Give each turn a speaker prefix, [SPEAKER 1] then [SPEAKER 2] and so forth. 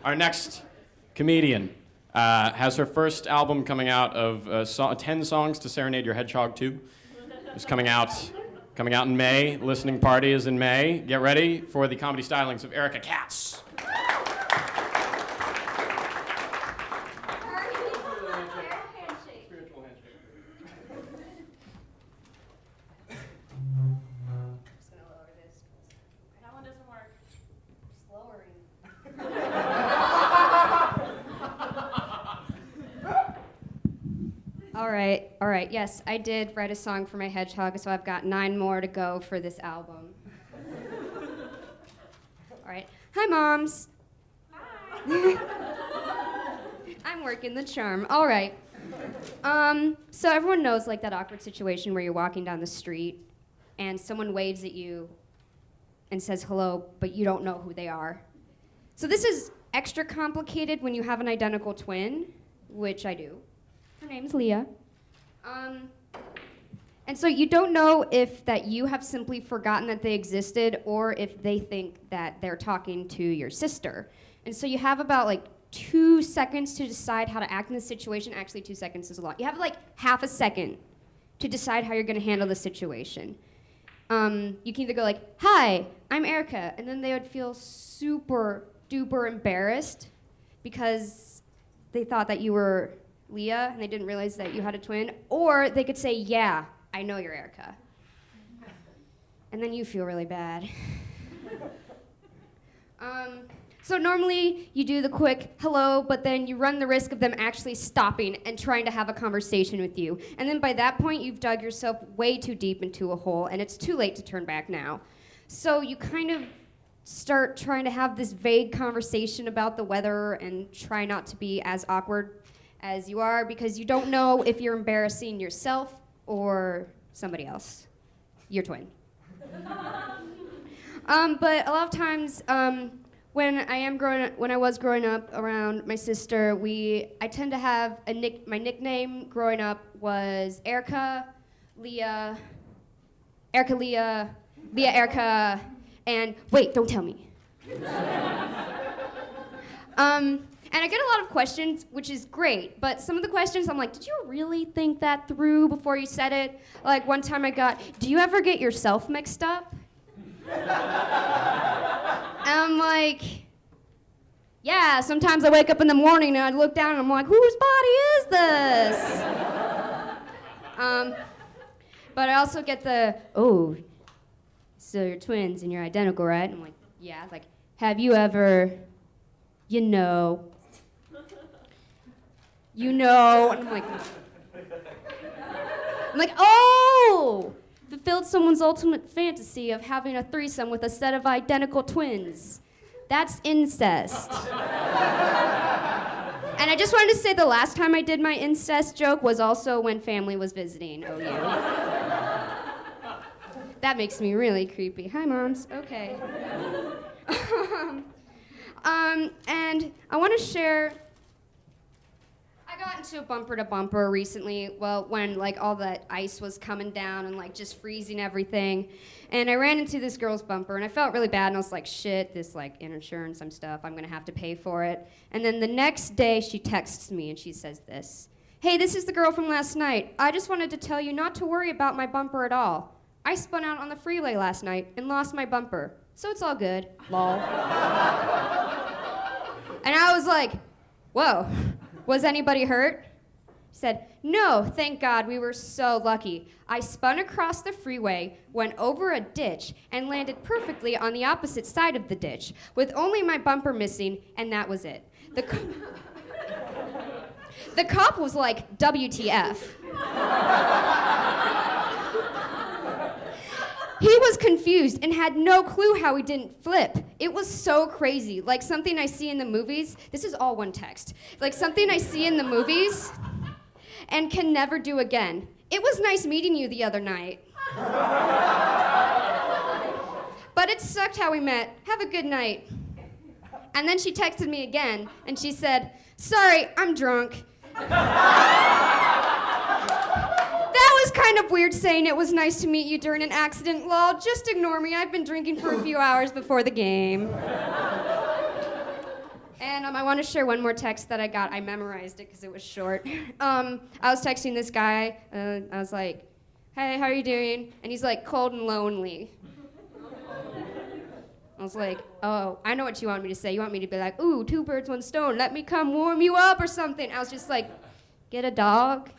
[SPEAKER 1] Our next comedian has her first album coming out of 10 Songs to Serenade Your Hedgehog 2. It's coming out in May. Listening party is in May. Get ready for the comedy stylings of Erica Katz.
[SPEAKER 2] All right, yes, I did write a song for my hedgehog, so I've got 9 more to go for this album. All right, hi, moms. Hi. I'm working the charm. All right. So everyone knows, like, that awkward situation where you're walking down the street and someone waves at you and says hello, but you don't know who they are. So this is extra complicated when you have an identical twin, which I do. Her name's Leah. And so you don't know if that you have simply forgotten that they existed or if they think that they're talking to your sister. And so you have about like 2 seconds to decide how to act in this situation. Actually, 2 seconds is a lot. You have like half a second to decide how you're going to handle the situation. You can either go like, hi, I'm Erica, and then they would feel super duper embarrassed because they thought that you were Leah and they didn't realize that you had a twin, or they could say, yeah, I know you're Erica. And then you feel really bad. So normally you do the quick hello, but then you run the risk of them actually stopping and trying to have a conversation with you. And then by that point, you've dug yourself way too deep into a hole, and it's too late to turn back now. So you kind of start trying to have this vague conversation about the weather and try not to be as awkward as you are, because you don't know if you're embarrassing yourself or somebody else, your twin. But a lot of times, when I was growing up around my sister, I tend to have my nickname growing up was Erica, Leah, Leah, Erica, and wait, don't tell me. And I get a lot of questions, which is great, but some of the questions I'm like, did you really think that through before you said it? Like one time I got, do you ever get yourself mixed up? And I'm like, yeah, sometimes I wake up in the morning and I look down and I'm like, whose body is this? But I also get the, oh, so you're twins and you're identical, right? And I'm like, yeah. Like, have you ever, and I'm like, oh, fulfilled someone's ultimate fantasy of having a threesome with a set of identical twins. That's incest. And I just wanted to say the last time I did my incest joke was also when family was visiting OU. That makes me really creepy. Hi, moms. Okay. And I want to share, I got into a bumper to bumper recently, well, when like all that ice was coming down and like just freezing everything. And I ran into this girl's bumper and I felt really bad and I was like, shit, this like insurance and stuff, I'm gonna have to pay for it. And then the next day she texts me and she says this, hey, this is the girl from last night. I just wanted to tell you not to worry about my bumper at all. I spun out on the freeway last night and lost my bumper. So it's all good, lol. And I was like, whoa, was anybody hurt? She said, no, thank God, we were so lucky. I spun across the freeway, went over a ditch, and landed perfectly on the opposite side of the ditch, with only my bumper missing, and that was it. The cop was like, WTF. He was confused and had no clue how he didn't flip. It was so crazy. Like something I see in the movies. This is all one text. Like something I see in the movies and can never do again. It was nice meeting you the other night. But it sucked how we met. Have a good night. And then she texted me again and she said, sorry, I'm drunk. That was kind of weird saying it was nice to meet you during an accident. Lol, just ignore me. I've been drinking for a few hours before the game. And I want to share one more text that I got. I memorized it because it was short. I was texting this guy. I was like, hey, how are you doing? And he's like, cold and lonely. I was like, oh, I know what you want me to say. You want me to be like, ooh, 2 birds, 1 stone. Let me come warm you up or something. I was just like, get a dog.